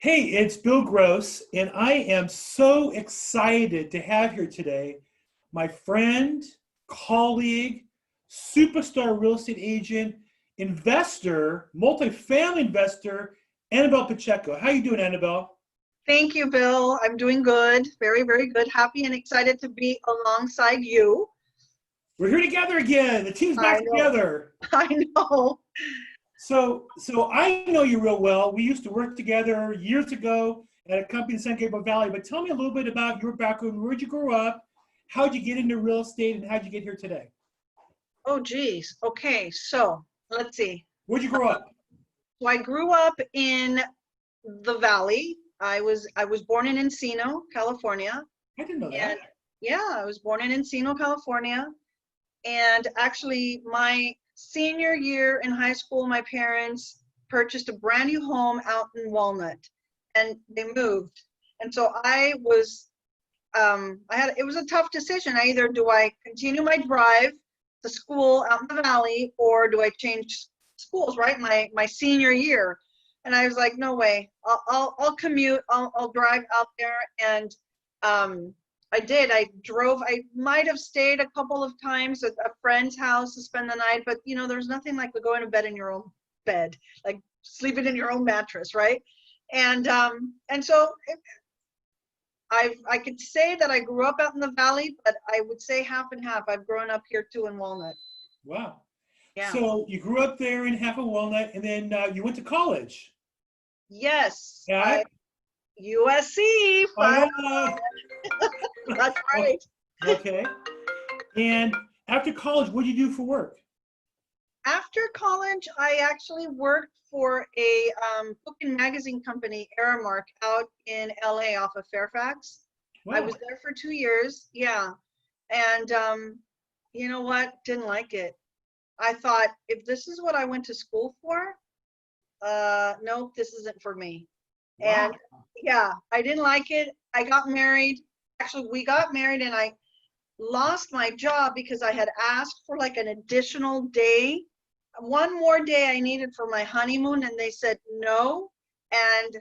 Hey, it's Bill Gross, and I am so excited to have here today my friend, colleague, superstar real estate agent, investor, multifamily investor, Annabelle Pacheco. How you doing, Annabelle? Thank you, Bill. I'm doing good. Very, very good. Happy and excited to be alongside you. We're here together again. The team's back I know. together. I know. So I know you real well. We used to work together years ago at a company in San Gabriel Valley. But tell me a little bit about your background. Where'd you grow up? How'd you get into real estate, and how'd you get here today? Oh, geez. Okay, so let's see. Where'd you grow up? So I grew up in the Valley. I was born in Encino, California. I didn't know And that. yeah, I was born in Encino, California. And actually, my senior year in high school, my parents purchased a brand new home out in Walnut, and they moved. And so it was a tough decision. Either do I continue my drive to school out in the valley, or do I change schools, right? My senior year. And I was like, no way. I'll commute. I'll drive out there. And I did. I drove. I might have stayed a couple of times at a friend's house to spend the night, but there's nothing like going to bed in your own bed, like sleeping in your own mattress, right? And so I could say that I grew up out in the valley, but I would say half and half. I've grown up here too in Walnut. Wow. Yeah. So you grew up there in Half of Walnut, and then you went to college. Yes. Yeah. USC. Oh yeah. That's right. Okay. And after college, what did you do for work? After college, I actually worked for a book and magazine company, Aramark, out in LA off of Fairfax. I Wow. was there for 2 years. Yeah. And you know what? Didn't like it. I thought, if this is what I went to school for, nope, this isn't for me. Wow. And yeah, I didn't like it. I got married. Actually, we got married, and I lost my job because I had asked for like an additional day, one more day I needed for my honeymoon, and they said no. And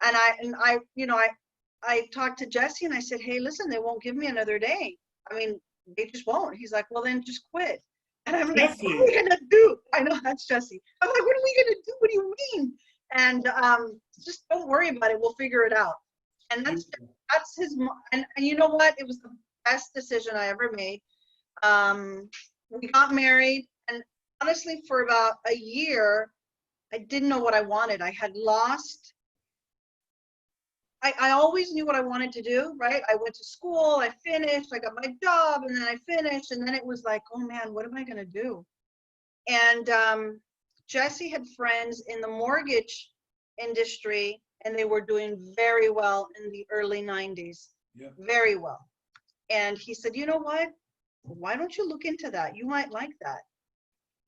I talked to Jesse, and I said, hey, listen, they won't give me another day. I mean, they just won't. He's like, well, then just quit. And I'm like, what are Jesse. we gonna do? I know, that's Jesse. I'm like, what are we gonna do? What do you mean? And just don't worry about it. We'll figure it out. And that's his. And you know what? It was the best decision I ever made. We got married, and honestly, for about a year, I didn't know what I wanted. I had lost. I always knew what I wanted to do, right? I went to school, I finished, I got my job, and then I finished, and then it was like, oh man, what am I gonna do? And Jesse had friends in the mortgage industry, and they were doing very well in the early 90s, Yeah. very well. And he said, you know what? Why don't you look into that? You might like that.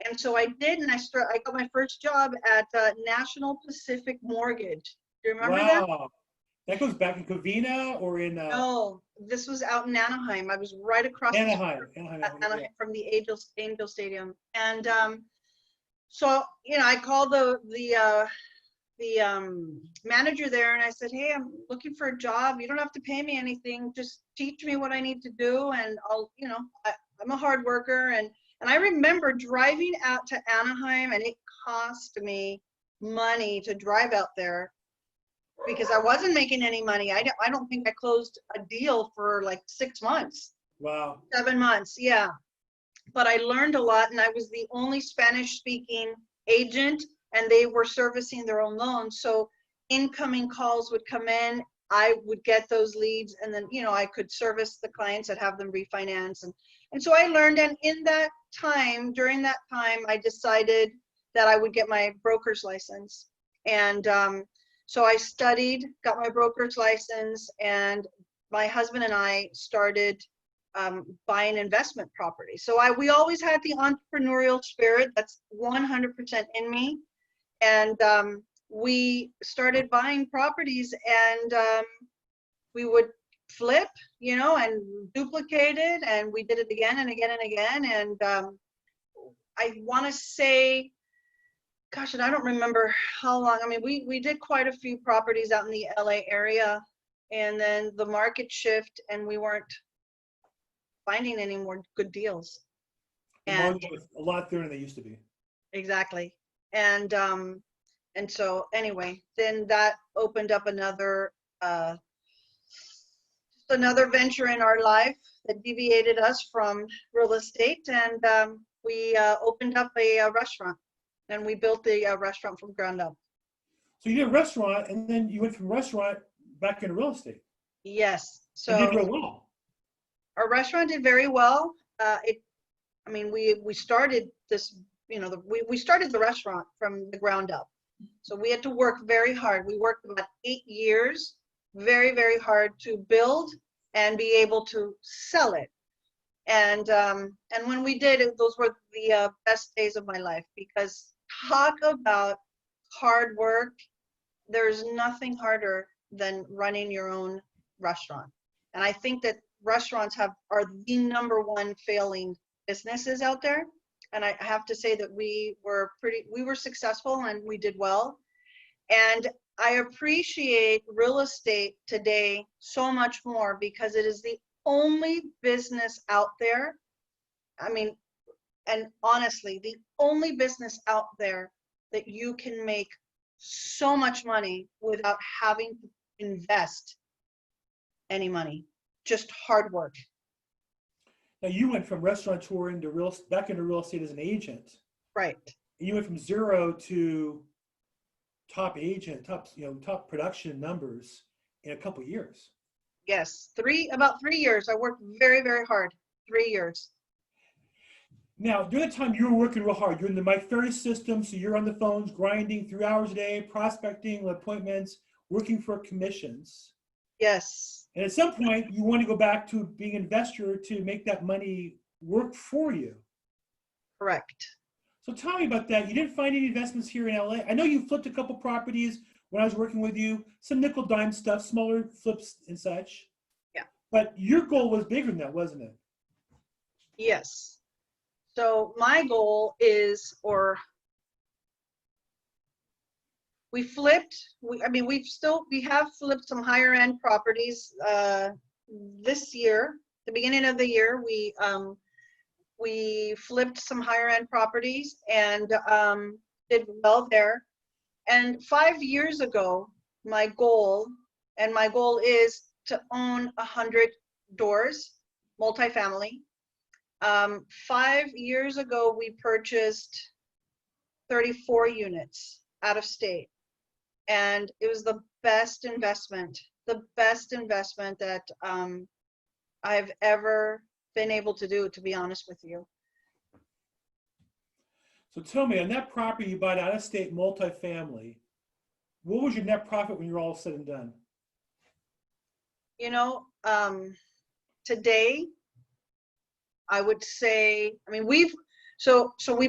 And so I did, and I got my first job at National Pacific Mortgage. Do you remember that? Wow. That goes back in Covina or in No, this was out in Anaheim. I was right across the street Anaheim. Anaheim. Yeah. from the Angel Stadium. And so I called the manager there, and I said, hey, I'm looking for a job. You don't have to pay me anything. Just teach me what I need to do, and I'm a hard worker. And I remember driving out to Anaheim, and it cost me money to drive out there because I wasn't making any money. I don't think I closed a deal for like 6 months, Wow. 7 months. Yeah. But I learned a lot, and I was the only Spanish speaking agent, and they were servicing their own loans. So incoming calls would come in, I would get those leads, and then I could service the clients and have them refinance. And so I learned, and during that time, I decided that I would get my broker's license. And so I studied, got my broker's license, and my husband and I started buying investment property. So we always had the entrepreneurial spirit. That's 100% in me. And we started buying properties, and we would flip, and duplicate it, and we did it again and again and again. And I want to say gosh, and I don't remember how long. I mean, we did quite a few properties out in the LA area, and then the market shift and we weren't finding any more good deals. The And market was a lot thinner than they used to be. exactly. And so anyway, then that opened up another another venture in our life that deviated us from real estate, and we opened up a restaurant, and we built the restaurant from ground up. So you did a restaurant, and then you went from restaurant back into real estate. Yes. And did So real well. our restaurant did very well. I mean, we started this, you know, we started the restaurant from the ground up. So we had to work very hard. We worked about 8 years, very, very hard to build and be able to sell it. And when we did it, those were the best days of my life, because talk about hard work. There's nothing harder than running your own restaurant. And I think that restaurants are the #1 failing businesses out there. And I have to say that we were successful and we did well. And I appreciate real estate today so much more, because it is the only business out there. I mean, and honestly, the only business out there that you can make so much money without having to invest any money, just hard work. Now you went from restaurateur back into real estate as an agent. Right. You went from 0 to top agent, top production numbers in a couple of years. Yes, about 3 years. I worked very, very hard. 3 years. Now, during the time you were working real hard, you're in the My Ferry system, so you're on the phones grinding 3 hours a day, prospecting appointments, working for commissions. Yes. And at some point, you want to go back to being an investor to make that money work for you. Correct. So tell me about that. You didn't find any investments here in LA. I know you flipped a couple properties when I was working with you, some nickel dime stuff, smaller flips and such. Yeah. But your goal was bigger than that, wasn't it? Yes. So my goal is, we flipped, we have flipped some higher end properties this year. The beginning of the year, we flipped some higher end properties and did well there. And 5 years ago, my goal is to own 100 doors, multifamily. 5 years ago, we purchased 34 units out of state. And it was the best investment that I've ever been able to do, to be honest with you. So tell me, on that property you bought out of state multifamily, what was your net profit when you're all said and done? You know, today, I would say, I mean, we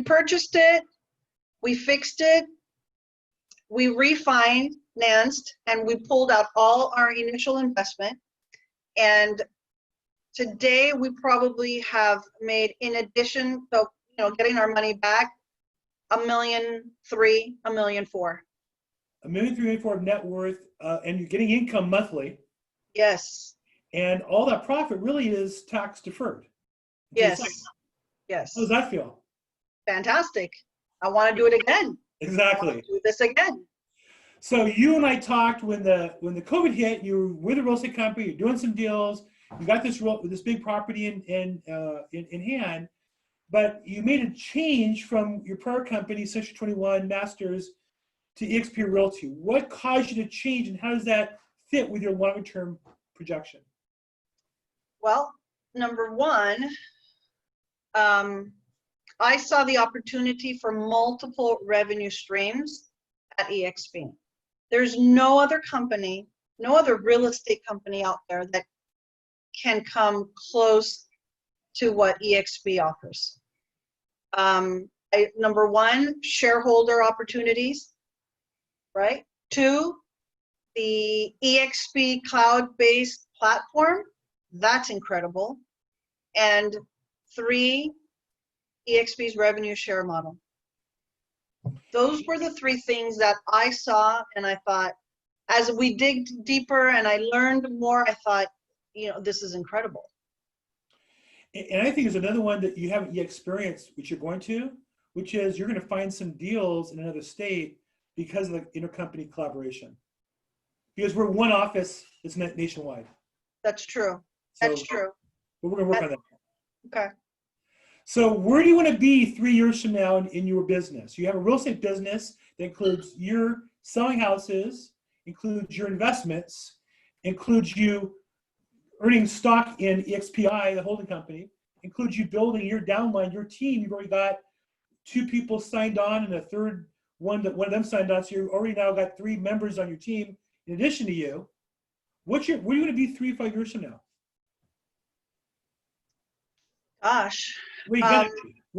purchased it, we fixed it, we refinanced, and we pulled out all our initial investment. And today we probably have made, in addition to, getting our money back, $1.3 million, $1.4 million. $1.3 million of net worth, and you're getting income monthly. Yes. And all that profit really is tax deferred. Yes. Yes. How does that feel? Fantastic. I want to do it again. Exactly. Do this again. So you and I talked when the COVID hit. You were with a real estate company. You're doing some deals. You got this big property in hand, but you made a change from your prior company, Section 21 Masters, to EXP Realty. What caused you to change, and how does that fit with your longer-term projection? Well, number one, I saw the opportunity for multiple revenue streams at EXP. There's no other company, no other real estate company out there that can come close to what EXP offers. Number one, shareholder opportunities, right? 2, the EXP cloud-based platform, that's incredible. And 3, EXP's revenue share model. Those were the three things that I saw, and I thought, as we dig deeper and I learned more, I thought, this is incredible. And I think there's another one that you haven't yet experienced, which you're going to, which is you're going to find some deals in another state because of the intercompany collaboration. Because we're one office that's nationwide. That's true. So, That's true. but we're going to work on that. Okay. So where do you want to be 3 years from now in your business? You have a real estate business that includes your selling houses, includes your investments, includes you earning stock in EXPI, the holding company, includes you building your downline, your team. You've already got 2 people signed on and a third one of them signed on. So you've already now got 3 members on your team in addition to you. Where are you going to be 3 to 5 years from now? Gosh. Where are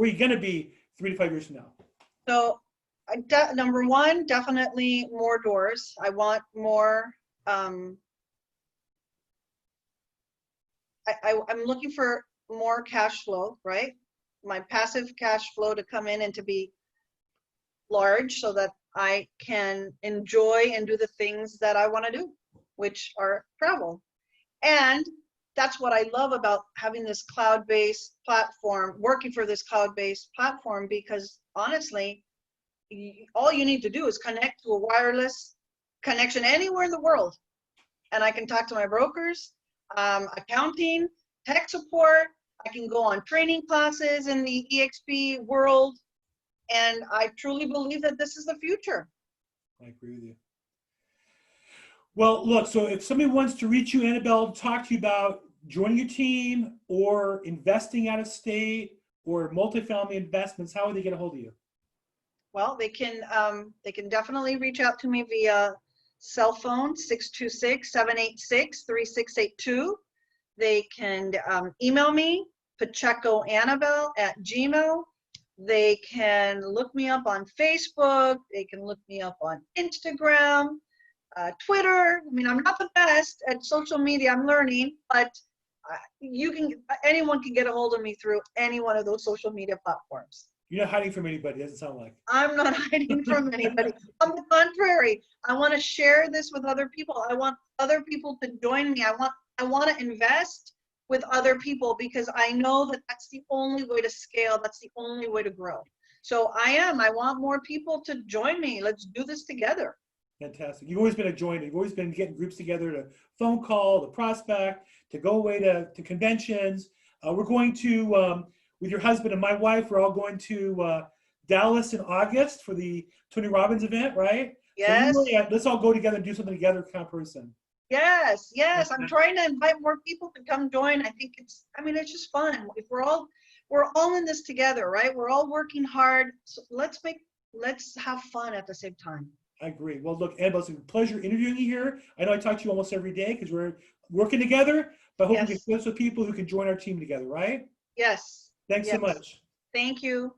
you going to be 3 to 5 years from now? So number one, definitely more doors. I want more. I'm looking for more cash flow, right? My passive cash flow to come in and to be large so that I can enjoy and do the things that I want to do, which are travel. And that's what I love about having this cloud-based platform, working for this cloud-based platform, because honestly, all you need to do is connect to a wireless connection anywhere in the world. And I can talk to my brokers, accounting, tech support. I can go on training classes in the EXP world. And I truly believe that this is the future. I agree with you. Well, look, so if somebody wants to reach you, Annabelle, to talk to you about joining your team or investing out of state or multifamily investments, how would they get a hold of you? Well, they can definitely reach out to me via cell phone, 626-786-3682. They can email me, pachecoannabelle@gmail.com. They can look me up on Facebook. They can look me up on Instagram, Twitter. I mean, I'm not the best at social media. I'm learning, but anyone can get a hold of me through any one of those social media platforms. You're not hiding from anybody, doesn't sound like. I'm not hiding from anybody. On the contrary, I want to share this with other people. I want other people to join me. I want to invest with other people because I know that that's the only way to scale. That's the only way to grow. So I want more people to join me. Let's do this together. Fantastic. You've always been a joiner. You've always been getting groups together to phone call, to prospect, to go away to conventions. We're going to, with your husband and my wife, we're all going to Dallas in August for the Tony Robbins event, right? Yes. So let's all go together and do something together kind of person. Yes, yes. I'm trying to invite more people to come join. I think it's just fun. If we're all in this together, right? We're all working hard. So let's have fun at the same time. I agree. Well, look, Annabelle, it's a pleasure interviewing you here. I know I talk to you almost every day because we're working together, but I hope we can connect with people who can join our team together, right? Yes. Thanks so much. Thank you.